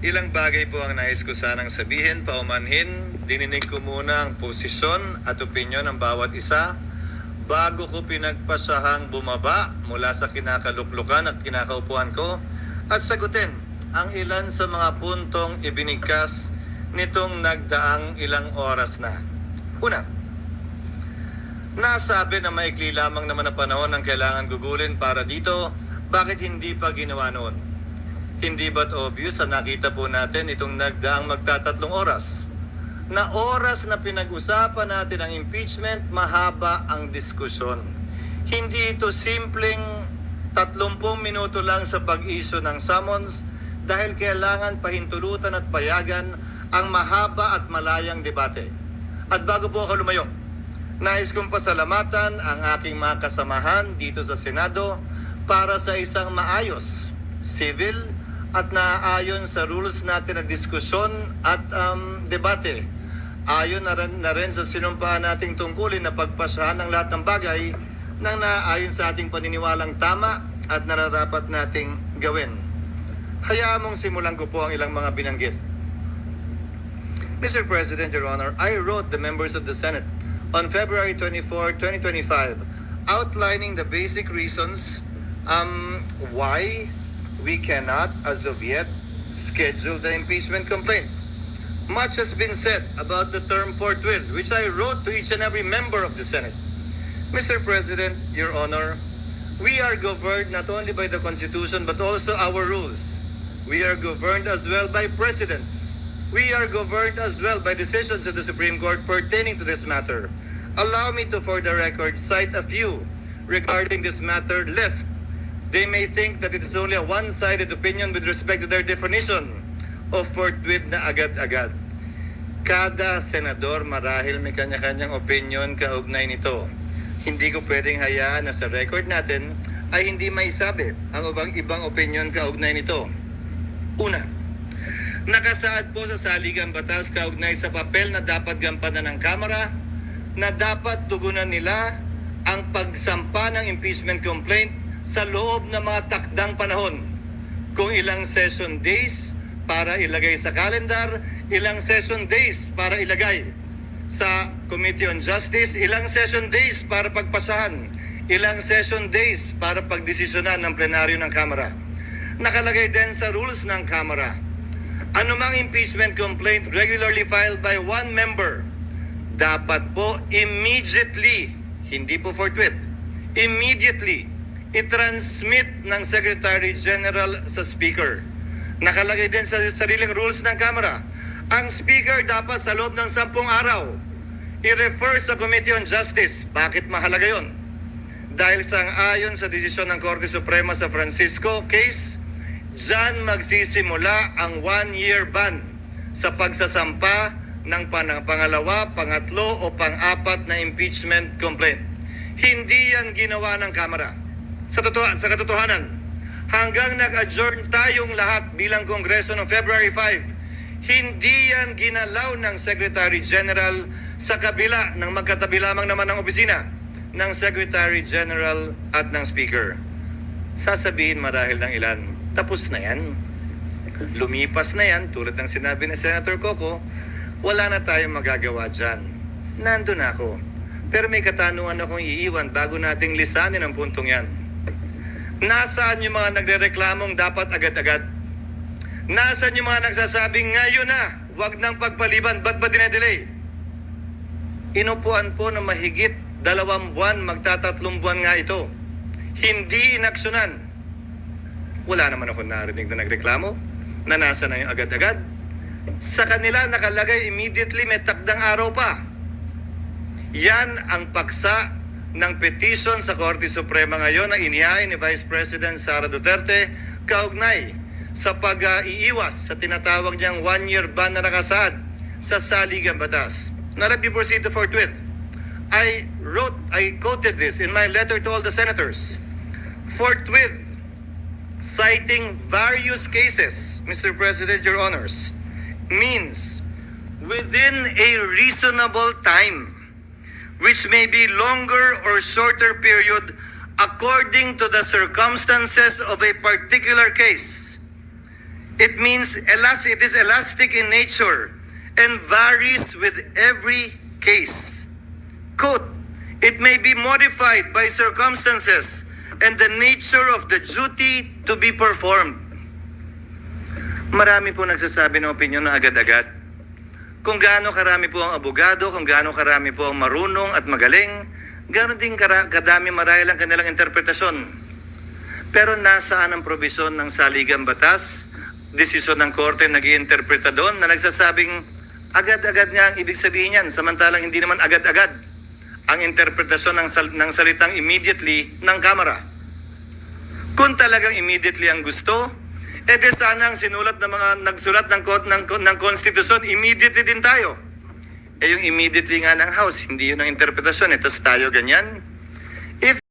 Ilang bagay po ang nais ko sanang sabihin, paumanhin. Dininig ko muna ang posisyon at opinyon ng bawat isa bago ko pinagpasahang bumaba mula sa kinakaluklukan at kinakaupuan ko at sagutin ang ilan sa mga puntong ibinigkas nitong nagdaang ilang oras na. Una, nasabi na maikli lamang naman ang panahon ang kailangan gugulin para dito, bakit hindi pa ginawa noon? Hindi ba't obvious na nakita po natin itong nagdaang magtatatlong oras? Na oras na pinag-usapan natin ang impeachment, mahaba ang diskusyon. Hindi ito simpleng 30 minuto lang sa pag-issue ng summons dahil kailangan pahintulutan at payagan ang mahaba at malayang debate. At bago po ako lumayo, nais kong pasalamatan ang aking mga kasamahan dito sa Senado para sa isang maayos, civil, at naaayon sa rules natin na diskusyon at debate. Ayon na rin sa sinumpaan nating tungkulin na pagpasahan ng lahat ng bagay nang naaayon sa ating paniniwalang tama at nararapat nating gawin. Hayaan mong simulan ko po ang ilang mga binanggit. Mr. President, Your Honor, I wrote the members of the Senate on February 24, 2025, outlining the basic reasons why we cannot, as of yet, schedule the impeachment complaint. Much has been said about the term forthwith, which I wrote to each and every member of the Senate. Mr. President, Your Honor, we are governed not only by the Constitution but also our rules. We are governed as well by precedents. We are governed as well by decisions of the Supreme Court pertaining to this matter. Allow me to, for the record, cite a few regarding this matter, lest they may think that it is only a one-sided opinion with respect to their definition of forthwith na agad-agad. Kada senador marahil may kanya-kanyang opinion kaugnay nito. Hindi ko pwedeng hayaan na sa record natin ay hindi maisabi ang ibang opinion kaugnay nito. Una, nakasaad po sa saligang batas kaugnay sa papel na dapat gampanan ng Kamara na dapat tugunan nila ang pagsampa ng impeachment complaint sa loob ng mga takdang panahon. Kung ilang session days para ilagay sa kalendar, ilang session days para ilagay sa Committee on Justice, ilang session days para pagpasahan, ilang session days para pagdesisyonan ng plenaryo ng Kamara. Nakalagay din sa rules ng Kamara, anumang impeachment complaint regularly filed by one member, dapat po immediately, hindi po forthwith, immediately, i-transmit ng Secretary General sa Speaker. Nakalagay din sa sariling rules ng Kamara, ang Speaker dapat sa loob ng 10 araw i-refer sa Committee on Justice. Bakit mahalaga yon? Dahil sang-ayon sa desisyon ng Korte Suprema sa Francisco case, dyan magsisimula ang 1-year ban sa pagsasampa ng pangalawa, pangatlo o pang-apat na impeachment complaint. Hindi yan ginawa ng Kamara. Sa katotohanan, hanggang nag-adjourn tayong lahat bilang Kongreso noong February 5, hindi yan ginalaw ng Secretary General sa kabila ng magkatabi lamang naman ng opisina ng Secretary General at ng Speaker. Sasabihin marahil ng ilan, tapos na yan. Lumipas na yan, tulad ng sinabi ni Senator Coco, wala na tayong magagawa dyan. Nandun ako. Pero may katanungan akong iiwan bago nating lisanin ang puntong yan. Nasaan yung mga nagrereklamong dapat agad-agad? Nasaan yung mga nagsasabing ngayon na, wag nang pagpaliban, ba't ba dinedelay? Inupuan po na mahigit 2 buwan, magtatatlong buwan nga ito. Hindi inaksyonan. Wala naman ako narinig na nagreklamo na nasa na yung agad-agad. Sa kanila nakalagay immediately, may takdang araw pa. Yan ang paksa ng petition sa Korte Suprema ngayon na inihain ni Vice President Sara Duterte kaugnay sa pag-iiwas sa tinatawag niyang 1-year ban na nakasaad sa saligang batas. Now let me proceed to forthwith. I quoted this in my letter to all the senators. Forthwith, citing various cases, Mr. President, Your Honors, means within a reasonable time, which may be longer or shorter period according to the circumstances of a particular case. It means elastic. It is elastic in nature and varies with every case. Quote, it may be modified by circumstances and the nature of the duty to be performed. Marami po nagsasabi ng opinion na agad-agad. Kung gaano karami po ang abogado, kung gaano karami po ang marunong at magaling, gaano din kadami marahil ang kanilang interpretasyon. Pero nasaan ang probisyon ng saligang batas, desisyon ng korte nag-iinterpreta doon na nagsasabing agad-agad nga ang ibig sabihin yan, samantalang hindi naman agad-agad ang interpretasyon ng salitang immediately ng Kamara. Kung talagang immediately ang gusto, de sana ang sinulat ng mga nagsulat ng konstitusyon, immediately din tayo. Yung immediately nga ng House, hindi yun ang interpretasyon. Tapos tayo ganyan.